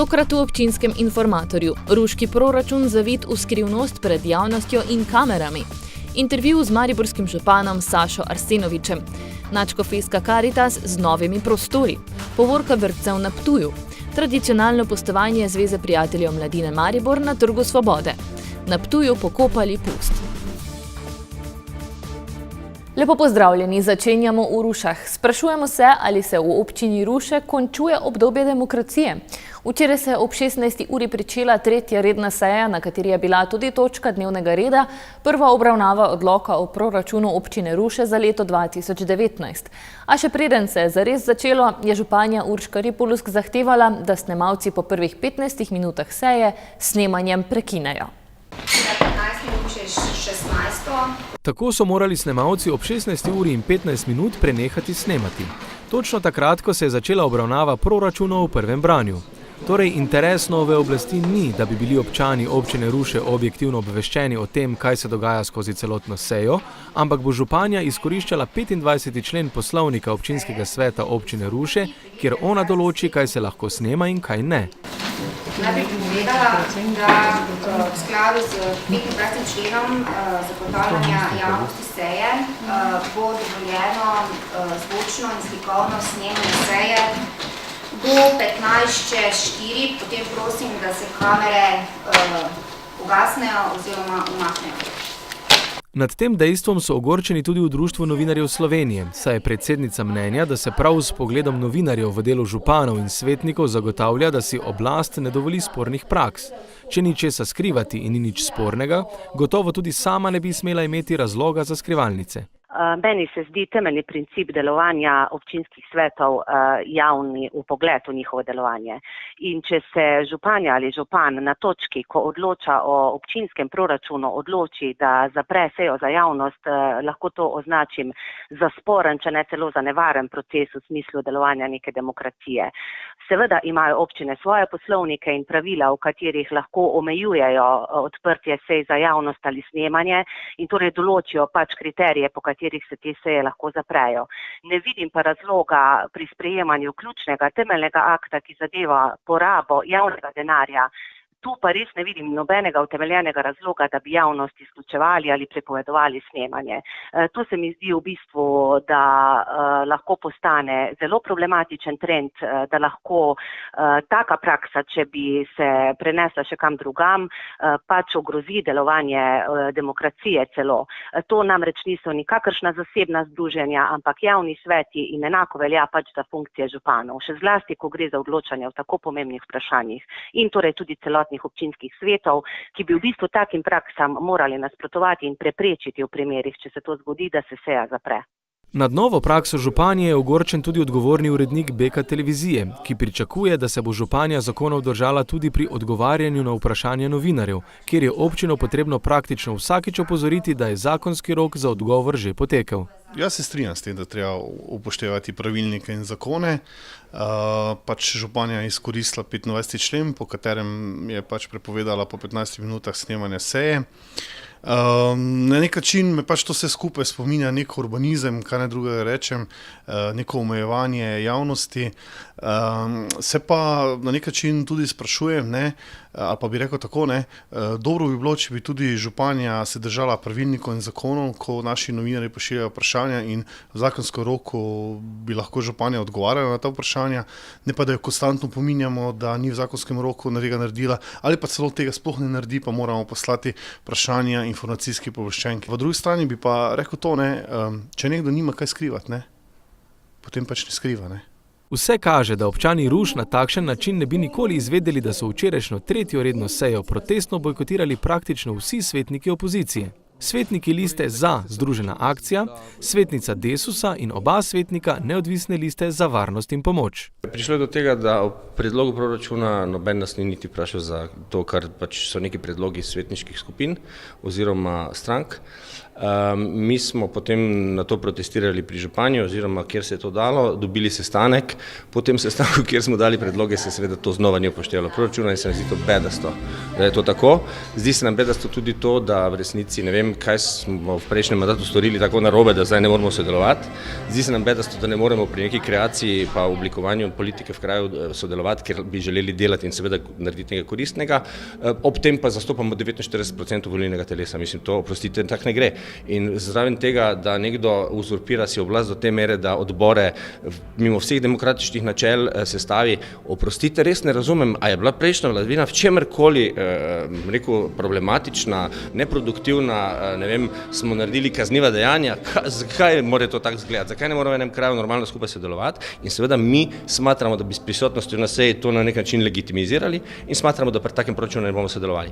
Tokrat v občinskem informatorju. Ruški proračun zavit v skrivnost pred javnostjo in kamerami. Intervju z mariborskim županom Sašo Arsenovičem. Nadškofijska Karitas z novimi prostori. Povorka vrtcev na Ptuju. Tradicionalno postovanje Zveze prijateljev mladine Maribor na Trgu Svobode. Na Ptuju pokopali pust. Lepo pozdravljeni, začenjamo v Rušah. Sprašujemo se, ali se v občini Ruše končuje obdobje demokracije. Včeraj se je ob 16. uri pričela tretja redna seja, na kateri je bila tudi točka dnevnega reda, prva obravnava odloka o proračunu občine Ruše za leto 2019. A še preden se je zares začelo, je županja Urška Ripolusk zahtevala, da snemalci po prvih 15 minutah seje s snemanjem prekinejo. Tako so morali snemalci ob 16. uri in 15 minut prenehati snemati. Točno takrat, ko se je začela obravnava proračunov v prvem branju. Torej, interes nove oblasti ni, da bi bili občani občine Ruše objektivno obveščeni o tem, kaj se dogaja skozi celotno sejo, ampak bo županja izkoriščala 25. člen poslovnika občinskega sveta občine Ruše, kjer ona določi, kaj se lahko snema in kaj ne. Naj bi povedala, da v skladu z 25. členom zagotavljanja javnosti seje bo dovoljeno zvočno in slikovno snemanje seje do 15:04, potem prosim, da se kamere ugasnejo oziroma umaknejo. Nad tem dejstvom so ogorčeni tudi v Društvu novinarjev Slovenije, saj je predsednica mnenja, da se prav s pogledom novinarjev v delu županov in svetnikov zagotavlja, da si oblast ne dovoli spornih praks. Če ni česa skrivati in ni nič spornega, gotovo tudi sama ne bi smela imeti razloga za skrivalnice. Meni se zdi temeljni princip delovanja občinskih svetov javni vpogled v njihovo delovanje. In če se županja ali župan na točki, ko odloča o občinskem proračunu, odloči, da zapre sejo za javnost, lahko to označim za sporen, če ne celo za nevaren proces v smislu delovanja neke demokracije. Seveda imajo občine svoje poslovnike in pravila, v katerih lahko omejujejo odprtje sej za javnost ali snemanje in torej določijo pač kriterije, po katerih se te seje lahko zaprejo. Ne vidim pa razloga pri sprejemanju ključnega temeljnega akta, ki zadeva porabo javnega denarja. Tu pa res ne vidim nobenega utemeljenega razloga, da bi javnost izključevali ali prepovedovali snemanje. To se mi zdi v bistvu, da lahko postane zelo problematičen trend, da lahko taka praksa, če bi se prenesla še kam drugam, pač ogrozi delovanje demokracije celo. To namreč niso nikakršna zasebna združenja, ampak javni sveti in enako velja pač za funkcije županov, še zlasti, ko gre za odločanje o tako pomembnih vprašanjih in torej tudi celotnih občinskih svetov, ki bi v bistvu takim praksam morali nasprotovati in preprečiti v primerih, če se to zgodi, da se seja zapre. Nad novo prakso županje je ogorčen tudi odgovorni urednik Beka televizije, ki pričakuje, da se bo županja zakonov držala tudi pri odgovarjanju na vprašanje novinarjev, kjer je občino potrebno praktično vsakič opozoriti, da je zakonski rok za odgovor že potekel. Jaz se strinjam s tem, da treba upoštevati pravilnike in zakone. Pač županja je izkoristila 25. člen, po katerem je pač prepovedala po 15 minutah snemanja seje. Na nek način me pač to vse skupaj spominja nek urbanizem, kaj naj drugega rečem, neko omejevanje javnosti. Se pa na nek način tudi sprašujem, ali pa bi rekel tako, dobro bi bilo, če bi tudi županja se držala pravilnikov in zakonov, ko naši novinarji pošiljajo vprašanja in v zakonskem roku bi lahko županja odgovarjala na ta vprašanja, ne pa da jo konstantno pominjamo, da ni v zakonskem roku tega naredila, ali pa celo tega sploh ne naredi, pa moramo poslati vprašanja informacijski pooblaščenki. V drugi strani bi pa rekel to, če nekdo nima kaj skrivati, potem pač ne skriva, Vse kaže, da občani Ruš na takšen način ne bi nikoli izvedeli, da so včerajšnjo tretjo redno sejo protestno bojkotirali praktično vsi svetniki opozicije. Svetniki liste Za Združena akcija, svetnica Desusa in oba svetnika neodvisne liste Za varnost in pomoč. Prišlo je do tega, da v predlogu proračuna noben nas ni niti vprašal za to, kar pač so neki predlogi svetniških skupin oziroma strank. Mi smo potem na to protestirali pri županji oziroma kjer se je to dalo, dobili sestanek, po tem sestanku, kjer smo dali predloge, se seveda to znova ni upoštevalo proračuna in se nam zdi to bedasto, da je to tako. Zdi se nam bedasto tudi to, da v resnici ne vem, kaj smo v prejšnjem mandatu storili tako narobe, da zdaj ne moremo sodelovati. Zdi se nam bedasto, da ne moremo pri neki kreaciji pa oblikovanju politike v kraju sodelovati, ker bi želeli delati in seveda narediti nekaj koristnega. Ob tem pa zastopamo 49% volilnega telesa. Mislim, to, oprostite, tak ne gre. In zraven tega, da nekdo uzurpira si oblast do te mere, da odbore mimo vseh demokratičnih načel sestavi, oprostite, res ne razumem, a je bila prejšnja vladavina v čemerkoli rekel, problematična, neproduktivna, ne vem, smo naredili kazniva dejanja, zakaj mora to tako izgledati, zakaj ne moramo v enem kraju normalno skupaj sodelovati in seveda mi smatramo, da bi s prisotnostjo na seji to na nek način legitimizirali in smatramo, da pri takem proračunu ne bomo sodelovali.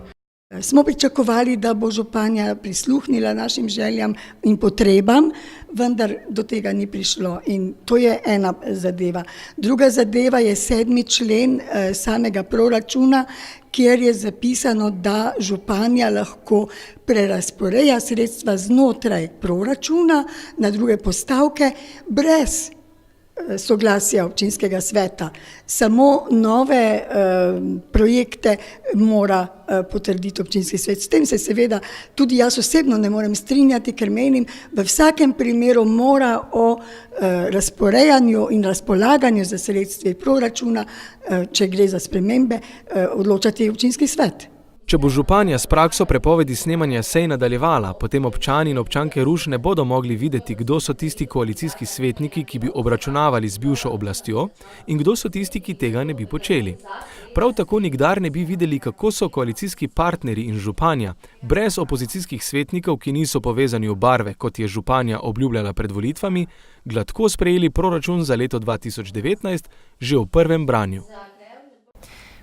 Smo pričakovali, da bo županja prisluhnila našim željam in potrebam, vendar do tega ni prišlo in to je ena zadeva. Druga zadeva je 7. člen samega proračuna, kjer je zapisano, da županja lahko prerazporeja sredstva znotraj proračuna na druge postavke brez soglasja občinskega sveta. Samo nove projekte mora potrditi občinski svet. S tem se seveda tudi jaz osebno ne morem strinjati, ker menim, v vsakem primeru mora o razporejanju in razpolaganju za sredstvi proračuna, če gre za spremembe, odločati občinski svet. Če bo županja s prakso prepovedi snemanja sej nadaljevala, potem občani in občanke Ruš ne bodo mogli videti, kdo so tisti koalicijski svetniki, ki bi obračunavali z bivšo oblastjo in kdo so tisti, ki tega ne bi počeli. Prav tako nikdar ne bi videli, kako so koalicijski partnerji in županja, brez opozicijskih svetnikov, ki niso povezani v barve, kot je županja obljubljala pred volitvami, gladko sprejeli proračun za leto 2019 že v prvem branju.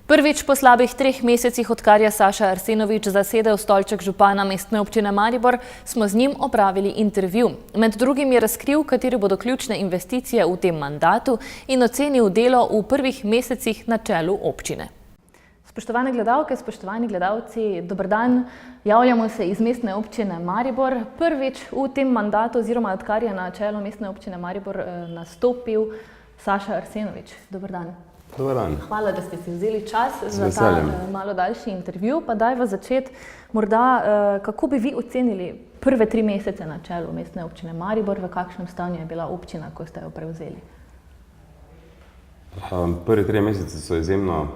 Prvič po slabih 3 mesecih, odkar je Saša Arsenovič zasedel stolček župana Mestne občine Maribor, smo z njim opravili intervju. Med drugim je razkril, katere bodo ključne investicije v tem mandatu in ocenil delo v prvih mesecih na čelu občine. Spoštovane gledalke, spoštovani gledalci, dober dan. Javljamo se iz Mestne občine Maribor. Prvič v tem mandatu, oziroma odkar je na čelu Mestne občine Maribor nastopil Saša Arsenovič. Dober dan. Dobar dan. Hvala, da ste si vzeli čas za ta malo daljši intervju. Pa dajva začeti morda, kako bi vi ocenili prve 3 mesece na čelu Mestne občine Maribor, v kakšnem stanju je bila občina, ko ste jo prevzeli? Prvi 3 mesece so izjemno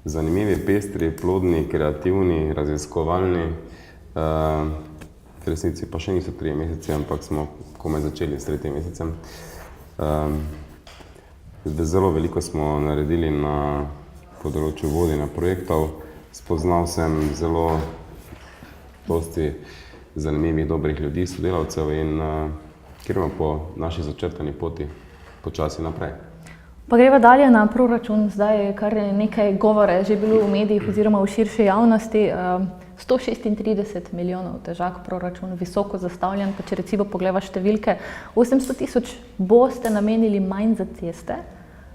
zanimivi, pestri, plodni, kreativni, raziskovalni. V resnici pa še niso 3 mesece, ampak smo komaj začeli s 3 mesecem. Zelo veliko smo naredili na področju vodenja projektov. Spoznal sem zelo dosti zanimivih, dobrih ljudi, sodelavcev in gremo po naši začrtani poti počasi naprej. Pa greva dalje na proračun. Zdaj je kar nekaj govora že bilo v medijih oziroma v širši javnosti. 136 milijonov težak proračun, visoko zastavljen, pa če recimo pogleda številke, 800 000 boste namenili manj za ceste,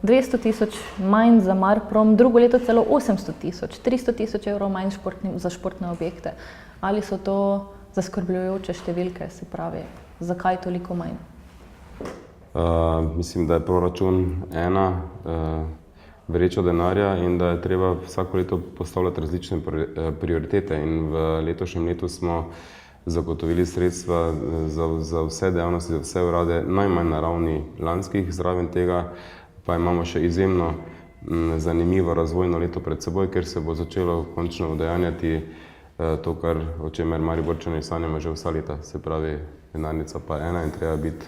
200 000 manj za Marprom, drugo leto celo 800 000, 300 000 evrov manj za športne objekte. Ali so to zaskrbljujoče številke, se pravi, zakaj toliko manj? Mislim, da je proračun vreča denarja in da je treba vsako leto postavljati različne prioritete in v letošnjem letu smo zagotovili sredstva za vse dejavnosti, za vse urade, najmanj na ravni lanskih, zraven tega pa imamo še izjemno zanimivo razvojno leto pred seboj, ker se bo začelo končno udejanjati to, o čemer Mariborčani sanjamo že vsa leta, se pravi denarnica pa ena in treba biti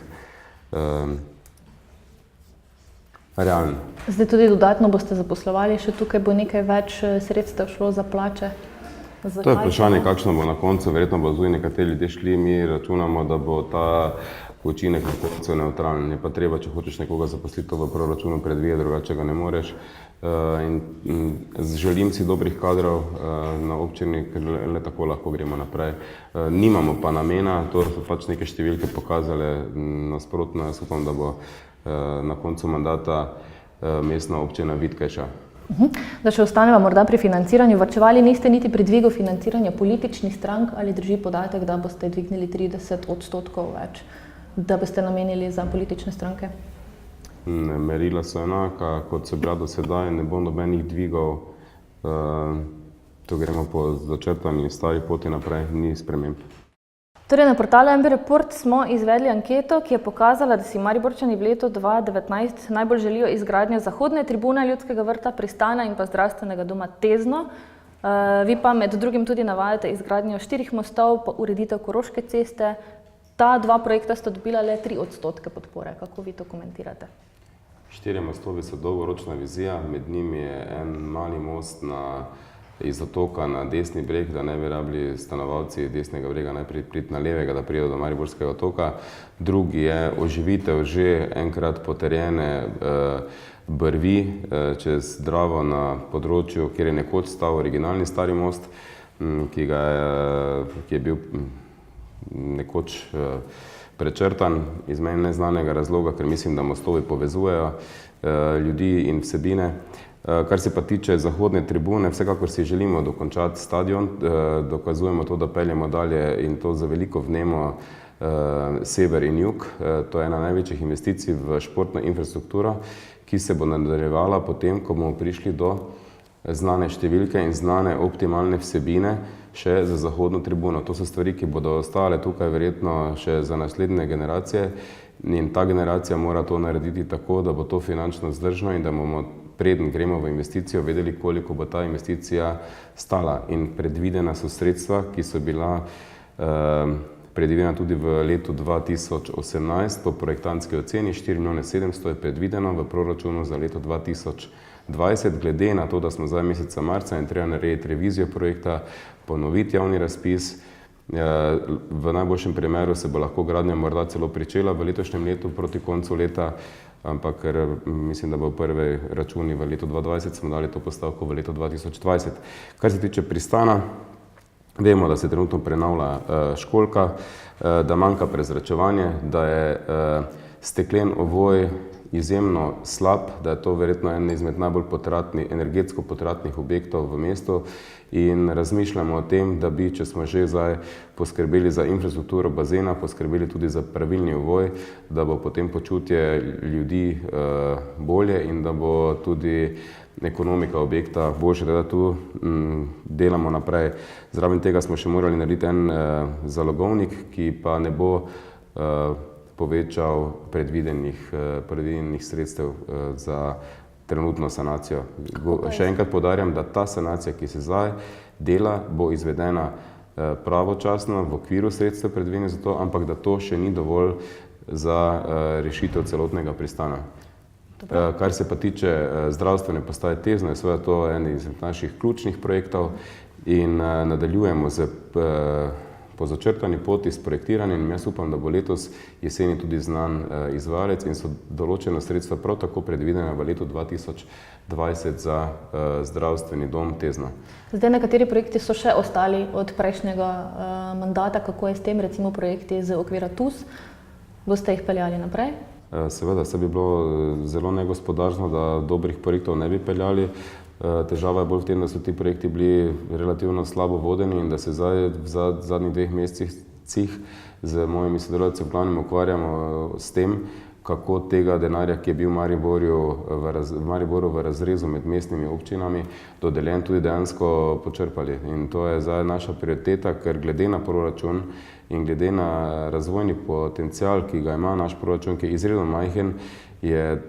realen. Zdaj tudi dodatno boste zaposlovali, še tukaj bo nekaj več sredstev šlo za plače? To je vprašanje, kakšno bo na koncu, verjetno bo tudi nekateri ljudje šli, mi računamo, da bo ta učinek na koncu nevtralen. Je pa treba, če hočeš nekoga zaposliti, to v proračunu predvideti, drugače ga ne moreš. Želim si dobrih kadrov na občini, ker le tako lahko gremo naprej. Nimamo pa namena, to so pač neke številke pokazale nasprotno, jaz upam, da bo na koncu mandata mestna občina vitkejša. Da še ostaneva morda pri financiranju, varčevali niste niti pri dvigu financiranja političnih strank, ali drži podatek, da boste dvignili 30% več, da boste namenili za politične stranke? Merila so enaka, kot so bila do sedaj, ne bo nobenih dvigov, to gremo po začrtani stari poti naprej, ni sprememb. Torej, na portalu MB Report smo izvedli anketo, ki je pokazala, da si Mariborčani v letu 2019 najbolj želijo izgradnjo zahodne tribune Ljudskega vrta, Pristana in pa zdravstvenega doma Tezno. Vi pa med drugim tudi navajate izgradnjo 4 mostov, pa ureditev Koroške ceste. Ta 2 projekta sta dobila le 3% podpore. Kako vi to komentirate? 4 mostovi so dolgoročna vizija, med njimi je en mali most iz otoka na desni breg, da ne bi rabili stanovalci desnega brega najprej priti na levega, da pridejo do Mariborskega otoka. Drugi je oživitev že enkrat potrjene brvi čez Dravo na področju, kjer je nekoč stal originalni stari most, ki je bil nekoč prečrtan iz meni neznanega razloga, ker mislim, da mostovi povezujejo ljudi in vsebine. Kar se pa tiče zahodne tribune, vsekakor si želimo dokončati stadion, dokazujemo to, da peljemo dalje in to za veliko vnemo sever in jug. To je ena največjih investicij v športno infrastrukturo, ki se bo nadaljevala potem, ko bomo prišli do znane številke in znane optimalne vsebine še za zahodno tribuno. To so stvari, ki bodo ostale tukaj verjetno še za naslednje generacije in ta generacija mora to narediti tako, da bo to finančno vzdržno in da bomo preden gremo v investicijo, vedeli, koliko bo ta investicija stala. In predvidena so sredstva, ki so bila predvidena tudi v letu 2018 po projektantski oceni, 4.700.000 je predvideno v proračunu za leto 2020. Glede na to, da smo zdaj meseca marca in treba narediti revizijo projekta, ponoviti javni razpis, v najboljšem primeru se bo lahko gradnja morda celo pričela v letošnjem letu proti koncu leta, ampak ker mislim, da bo prvi računi v letu 2020, smo dali to postavko v letu 2020. Kar se tiče Pristana, vemo, da se trenutno prenavlja školjka, da manjka prezračevanje, da je steklen ovoj izjemno slab, da je to verjetno en izmed najbolj energetsko potratnih objektov v mestu in razmišljamo o tem, da bi, če smo že zdaj poskrbeli za infrastrukturo bazena, poskrbeli tudi za pravilni ovoj, da bo potem počutje ljudi bolje in da bo tudi ekonomika objekta boljša, da tu delamo naprej. Zraven tega smo še morali narediti en zalogovnik, ki pa ne bo povečal predvidenih sredstev za trenutno sanacijo. Še enkrat poudarjam, da ta sanacija, ki se zdaj dela, bo izvedena pravočasno v okviru sredstev predvidenih za to, ampak da to še ni dovolj za rešitev celotnega Pristana. Kar se pa tiče zdravstvene postaje Tezno, je seveda to en izmed naših ključnih projektov in nadaljujemo po začrtani poti s projektiranjem. Jaz upam, da bo letos jeseni tudi znan izvajalec in so določena sredstva prav tako predvidena v letu 2020 za zdravstveni dom Tezno. Zdaj, nekateri projekti so še ostali od prejšnjega mandata. Kako je s tem, recimo projekti z okvira TUS? Boste jih peljali naprej? Seveda, se bi bilo zelo negospodarno, da dobrih projektov ne bi peljali. Težava je bolj v tem, da so ti projekti bili relativno slabo vodeni in da se zdaj v zadnjih 2 mesecih z mojimi sodelavci v glavnem ukvarjamo s tem, kako tega denarja, ki je bil v Mariboru v razrezu med mestnimi občinami dodeljen, tudi dejansko počrpali. In to je zdaj naša prioriteta, ker glede na proračun in glede na razvojni potencial, ki ga ima naš proračun, ki je izredno majhen, je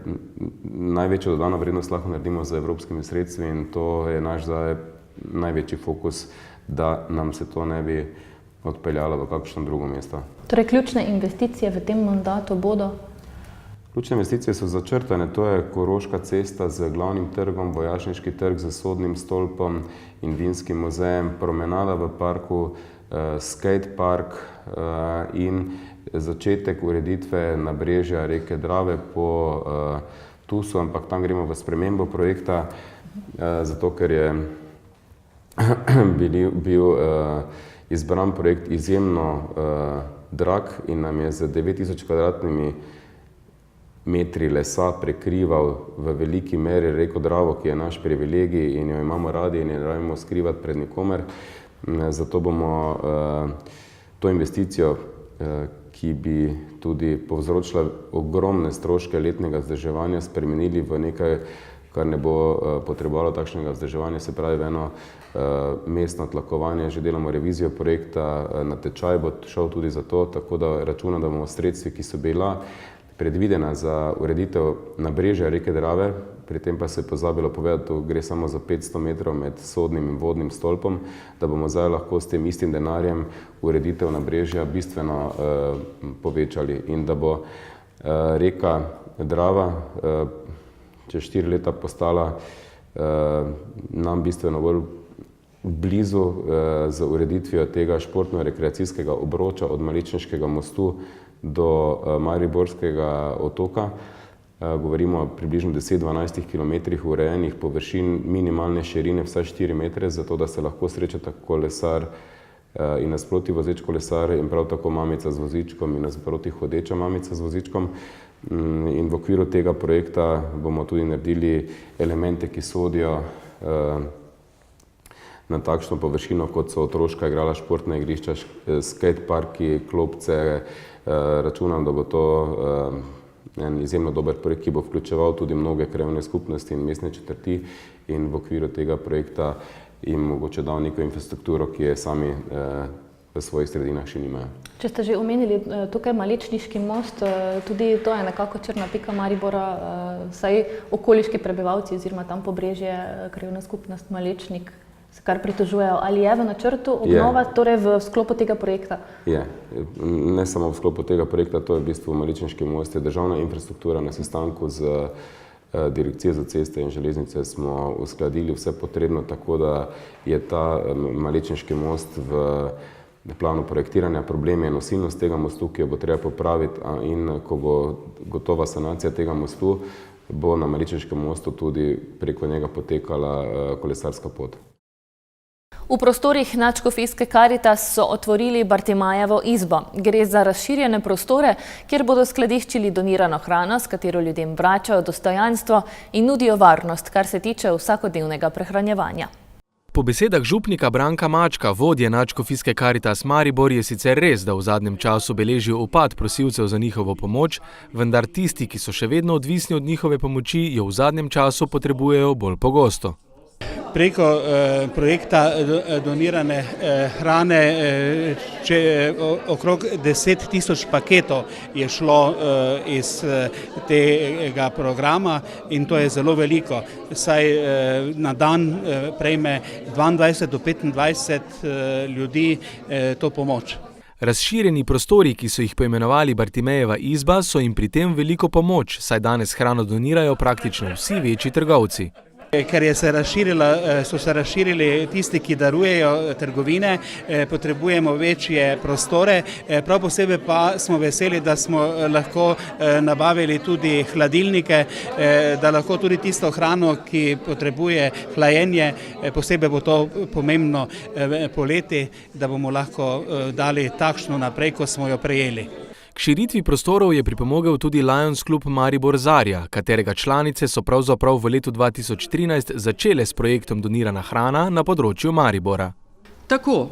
največjo dodano vrednost lahko naredimo z evropskimi sredstvi in to je naš zdaj največji fokus, da nam se to ne bi odpeljalo v kakšno drugo mesto. Torej, ključne investicije v tem mandatu bodo? Ključne investicije so začrtane, to je Koroška cesta z glavnim trgom, Vojašniški trg z sodnim stolpom in vinskim muzejem, promenada v parku, skate park in začetek ureditve nabrežja reke Drave po TUS-u, ampak tam gremo v spremembo projekta, zato ker je bil izbran projekt izjemno drag in nam je z 9000 kvadratnimi metri lesa prekrival v veliki meri reko Dravo, ki je naš privilegij in jo imamo radi in jo ne rabimo skrivati pred nikomer. Zato bomo to investicijo, ki bi tudi povzročila ogromne stroške letnega vzdrževanja, spremenili v nekaj, kar ne bo potrebovalo takšnega vzdrževanja, se pravi v eno mestno tlakovanje. Že delamo revizijo projekta, natečaj bo šel tudi za to, tako da računam, da bomo sredstvi, ki so bila predvidena za ureditev nabrežja reke Drave, pri tem pa se je pozabilo povedati, da gre samo za 500 metrov med sodnim in vodnim stolpom, da bomo zdaj lahko s tem istim denarjem ureditev nabrežja bistveno povečali in da bo reka Drava čez 4 leta postala nam bistveno bolj blizu z ureditvijo tega športno-rekreacijskega obroča od Maličniškega mostu do Mariborskega otoka. Govorimo o približno 10-12 km urejenih površin, minimalne širine vsaj 4 metre, zato da se lahko srečata kolesar in nasproti vozeč kolesar in prav tako mamica z vozičkom in nasproti hodeča mamica z vozičkom. In v okviru tega projekta bomo tudi naredili elemente, ki sodijo na takšno površino, kot so otroška igrala, športna igrišča, skateparki, klopce. Računam, da bo to en izjemno dober projekt, ki bo vključeval tudi mnoge krajevne skupnosti in mestne četrti in v okviru tega projekta jim mogoče dal neko infrastrukturo, ki je sami v svojih sredinah še nimajo. Če ste že omenili tukaj Maličniški most, tudi to je nekako črna pika Maribora, saj okoliški prebivalci oziroma tam pobrežje, krajevna skupnost Maličnik se kar pritožujejo. Ali je v načrtu obnova, torej v sklopu tega projekta? Je. Ne samo v sklopu tega projekta, to je v bistvu Maličniški most, je državna infrastruktura. Na sestanku z Direkcijo za ceste in železnice smo uskladili vse potrebno, tako da je ta Maličniški most v planu projektiranja. Problem je nosilnost tega mostu, ki jo bo treba popraviti, in ko bo gotova sanacija tega mostu, bo na Maličniškem mostu tudi preko njega potekala kolesarska pot. V prostorih Nadškofijske Karitas so otvorili Bartimajevo izbo. Gre za razširjene prostore, kjer bodo skladiščili donirano hrano, s katero ljudem vračajo dostojanstvo in nudijo varnost, kar se tiče vsakodnevnega prehranjevanja. Po besedah župnika Branka Mačka, vodje Nadškofijske Karitas Maribor, je sicer res, da v zadnjem času beležijo upad prosilcev za njihovo pomoč, vendar tisti, ki so še vedno odvisni od njihove pomoči, jo v zadnjem času potrebujejo bolj pogosto. Preko projekta donirane hrane okrog 10 000 paketov je šlo iz tega programa in to je zelo veliko. Saj na dan prejme 22 do 25 ljudi to pomoč. Razširjeni prostori, ki so jih poimenovali Bartimejeva izba, so jim pri tem veliko pomoč, saj danes hrano donirajo praktično vsi večji trgovci. Ker so se razširili tisti, ki darujejo trgovine, potrebujemo večje prostore. Prav posebej pa smo veseli, da smo lahko nabavili tudi hladilnike, da lahko tudi tisto hrano, ki potrebuje hlajenje, posebej bo to pomembno poleti, da bomo lahko dali takšno naprej, kot smo jo prejeli. K širitvi prostorov je pripomogel tudi Lions Klub Maribor Zarja, katerega članice so pravzaprav v letu 2013 začele s projektom Donirana hrana na področju Maribora. Tako,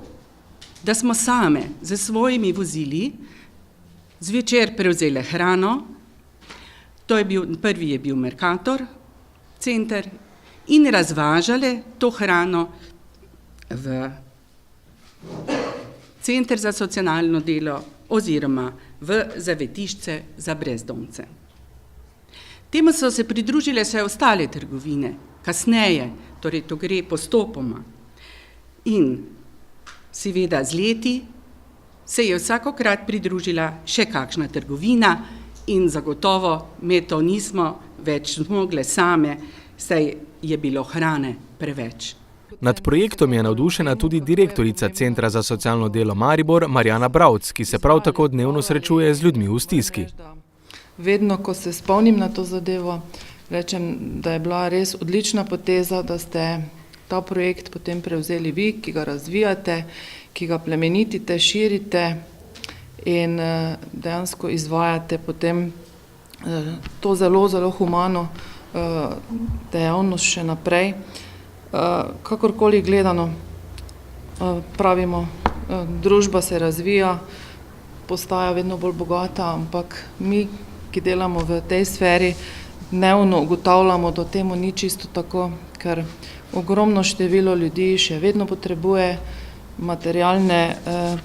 da smo same z svojimi vozili zvečer prevzele hrano, prvi je bil Mercator center, in razvažale to hrano v center za socialno delo oziroma v zavetišče za brezdomce. Temu so se pridružile še ostale trgovine, kasneje, torej to gre postopoma. In seveda z leti se je vsakokrat pridružila še kakšna trgovina in zagotovo me to nismo več zmogle same, saj je bilo hrane preveč. Nad projektom je navdušena tudi direktorica Centra za socialno delo Maribor, Marjana Bravc, ki se prav tako dnevno srečuje z ljudmi v stiski. Vedno, ko se spomnim na to zadevo, rečem, da je bila res odlična poteza, da ste ta projekt potem prevzeli vi, ki ga razvijate, ki ga plemenitite, širite in dejansko izvajate potem to zelo, zelo humano dejavnost še naprej. Kakorkoli gledano, pravimo, družba se razvija, postaja vedno bolj bogata, ampak mi, ki delamo v tej sferi, dnevno ugotavljamo, da temu ni čisto tako, ker ogromno število ljudi še vedno potrebuje materialne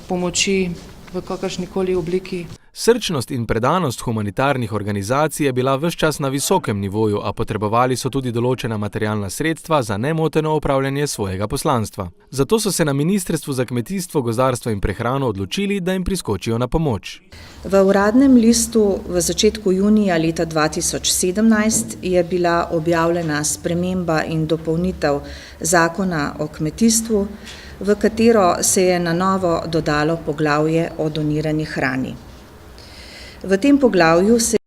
pomoči v kakršnikoli obliki. Srčnost in predanost humanitarnih organizacij je bila ves čas na visokem nivoju, a potrebovali so tudi določena materialna sredstva za nemoteno opravljanje svojega poslanstva. Zato so se na Ministrstvu za kmetijstvo, gozdarstvo in prehrano odločili, da jim priskočijo na pomoč. V Uradnem listu v začetku junija leta 2017 je bila objavljena sprememba in dopolnitev Zakona o kmetijstvu, v katero se je na novo dodalo poglavje o donirani hrani. V tem poglavju se